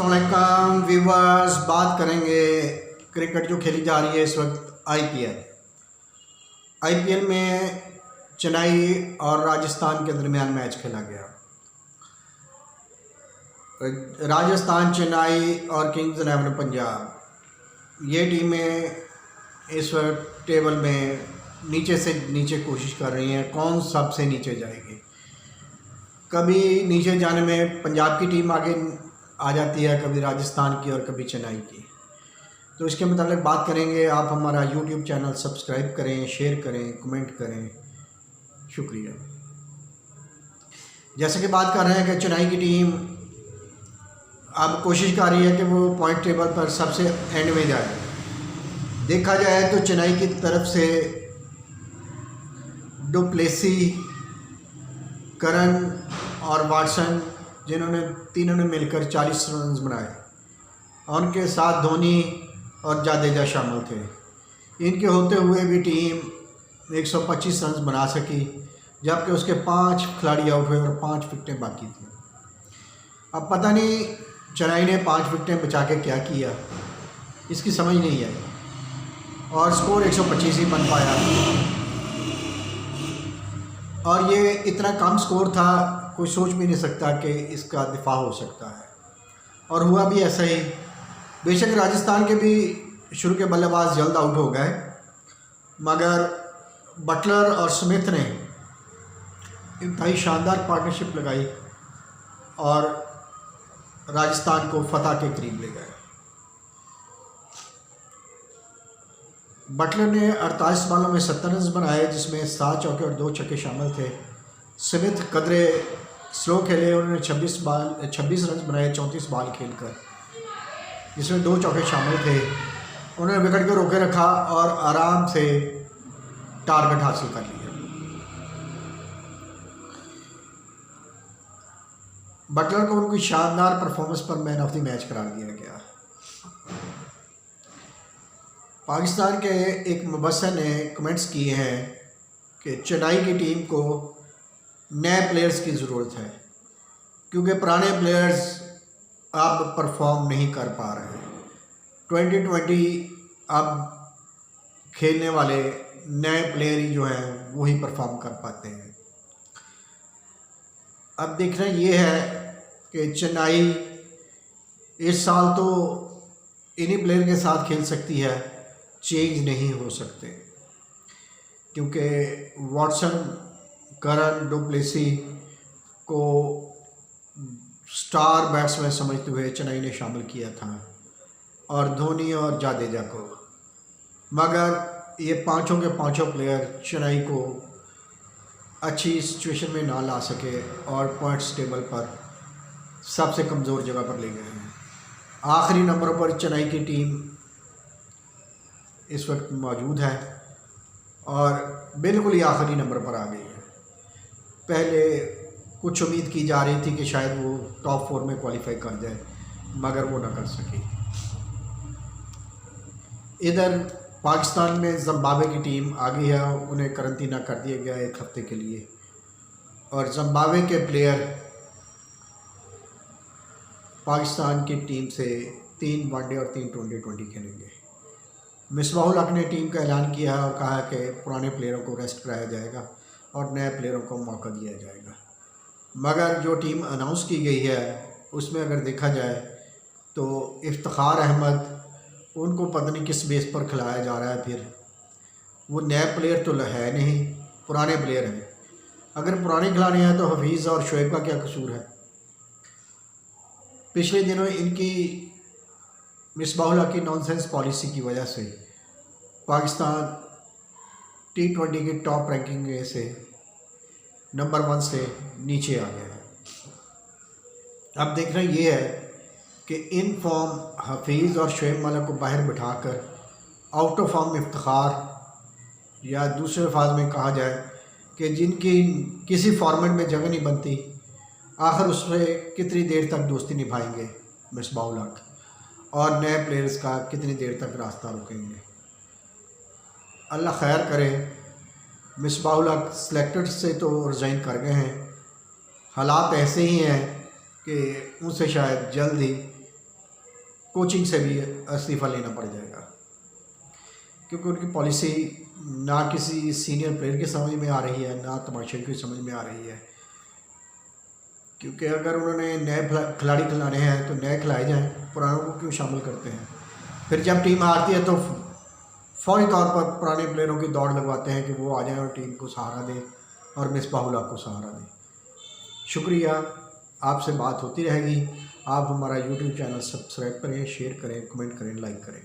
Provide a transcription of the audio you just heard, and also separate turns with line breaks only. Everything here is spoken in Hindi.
अस्सलामुअलैकुम व्यूवर्स, बात करेंगे क्रिकेट जो खेली जा रही है इस वक्त आईपीएल में चेन्नई और राजस्थान के दरमियान मैच खेला गया। राजस्थान, चेन्नई और किंग्स 11 पंजाब ये टीमें इस वक्त टेबल में नीचे से नीचे कोशिश कर रही हैं कौन सबसे नीचे जाएगी। कभी नीचे जाने में पंजाब की टीम आगे आ जाती है, कभी राजस्थान की और कभी चेन्नई की। तो इसके मतलब बात करेंगे। आप हमारा यूट्यूब चैनल सब्सक्राइब करें, शेयर करें, कमेंट करें, शुक्रिया। जैसे कि बात कर रहे हैं कि चेन्नई की टीम अब कोशिश कर रही है कि वो पॉइंट टेबल पर सबसे एंड में जाए। देखा जाए तो चेन्नई की तरफ से डुप्लेसी, करन और वाटसन तीनों ने मिलकर 40 रन बनाए और उनके साथ धोनी और जाडेजा शामिल थे। इनके होते हुए भी टीम 125 रन बना सकी, जबकि उसके 5 खिलाड़ी आउट हुए और 5 विकेटें बाकी थी। अब पता नहीं चेन्नई ने 5 विकेटें बचा के क्या किया, इसकी समझ नहीं आई और स्कोर 125 ही बन पाया। और ये इतना कम स्कोर था, कोई सोच भी नहीं सकता कि इसका दिफा हो सकता है, और हुआ भी ऐसा ही। बेशक राजस्थान के भी शुरू के बल्लेबाज जल्द आउट हो गए, मगर बटलर और स्मिथ ने इंतहाई शानदार पार्टनरशिप लगाई और राजस्थान को फतह के करीब ले गए। बटलर ने 48 बॉलों में 70 रन बनाए, जिसमें 7 चौके और 2 छक्के शामिल थे। स्मिथ कदरे स्लो खेले, उन्होंने 26 रन बनाए 34 बॉल खेलकर, जिसमें 2 चौके शामिल थे। उन्होंने विकेट को रोके रखा और आराम से टारगेट हासिल कर लिया। बटलर को उनकी शानदार परफॉर्मेंस पर मैन ऑफ द मैच करार दिया गया। पाकिस्तान के एक मुबस्सिर ने कमेंट्स किए हैं कि चेन्नई की टीम को नए प्लेयर्स की ज़रूरत है, क्योंकि पुराने प्लेयर्स अब परफॉर्म नहीं कर पा रहे हैं। 2020 अब खेलने वाले नए प्लेयर ही जो हैं वही परफॉर्म कर पाते हैं। अब देखना ये है कि चेन्नई इस साल तो इन्हीं प्लेयर के साथ खेल सकती है, चेंज नहीं हो सकते, क्योंकि वाटसन, करन, डुप्लेसी को स्टार बैट्समैन समझते हुए चेन्नई ने शामिल किया था, और धोनी और जाडेजा को। मगर ये पांचों के पांचों प्लेयर चेन्नई को अच्छी सिचुएशन में ना ला सके और पॉइंट्स टेबल पर सबसे कमज़ोर जगह पर ले गए हैं। आखिरी नंबरों पर चेन्नई की टीम इस वक्त मौजूद है और बिल्कुल ही आखिरी नंबर पर आ गई है। पहले कुछ उम्मीद की जा रही थी कि शायद वो टॉप 4 में क्वालिफाई कर जाए, मगर वो ना कर सकी। इधर पाकिस्तान में जिम्बाब्वे की टीम आ गई है, उन्हें करंतना कर दिया गया 1 हफ्ते के लिए, और जिम्बाब्वे के प्लेयर पाकिस्तान की टीम से 3 वनडे और 3 2020 खेलेंगे। मिसबाहुल हक ने टीम का ऐलान किया है और कहा है कि पुराने प्लेयरों को रेस्ट कराया जाएगा और नए प्लेयरों को मौका दिया जाएगा। मगर जो टीम अनाउंस की गई है उसमें अगर देखा जाए तो इफ्तिखार अहमद, उनको पता नहीं किस बेस पर खिलाया जा रहा है। फिर वो नए प्लेयर तो है नहीं, पुराने प्लेयर हैं। अगर पुराने खिलाने हैं तो हफीज़ और शोएब का क्या कसूर है? पिछले दिनों इनकी मिसबाहुल हक की नॉनसेंस पॉलिसी की वजह से पाकिस्तान T20 की टॉप रैंकिंग में से नंबर 1 से नीचे आ गया है। अब देखना ये है कि इन फॉर्म हफीज़ और शोएब मलिक को बाहर बिठाकर आउट ऑफ फॉर्म इफ्तिखार, या दूसरे अल्फाज में कहा जाए कि जिनकी किसी फॉर्मेट में जगह नहीं बनती, आखिर उससे कितनी देर तक दोस्ती निभाएंगे मिसबाहुल हक, और नए प्लेयर्स का कितनी देर तक रास्ता रोकेंगे। अल्लाह खैर करे। मिसबाहुल हक सिलेक्टेड से तो रिज़ाइन कर गए हैं, हालात ऐसे ही हैं कि उनसे शायद जल्द ही कोचिंग से भी इस्तीफ़ा लेना पड़ जाएगा, क्योंकि उनकी पॉलिसी ना किसी सीनियर प्लेयर की समझ में आ रही है, ना तमाशे की समझ में आ रही है। क्योंकि अगर उन्होंने नए खिलाड़ी खिलाने हैं तो नए खिलाए जाएं, पुरानों को क्यों शामिल करते हैं। फिर जब टीम हारती है तो फौरी तौर पर पुराने प्लेयरों की दौड़ लगवाते हैं कि वो आ जाएं और टीम को सहारा दें और मिसबाह-उल हक को सहारा दें। शुक्रिया, आपसे बात होती रहेगी। आप हमारा यूट्यूब चैनल सब्सक्राइब करें, शेयर करें, कमेंट करें, लाइक करें।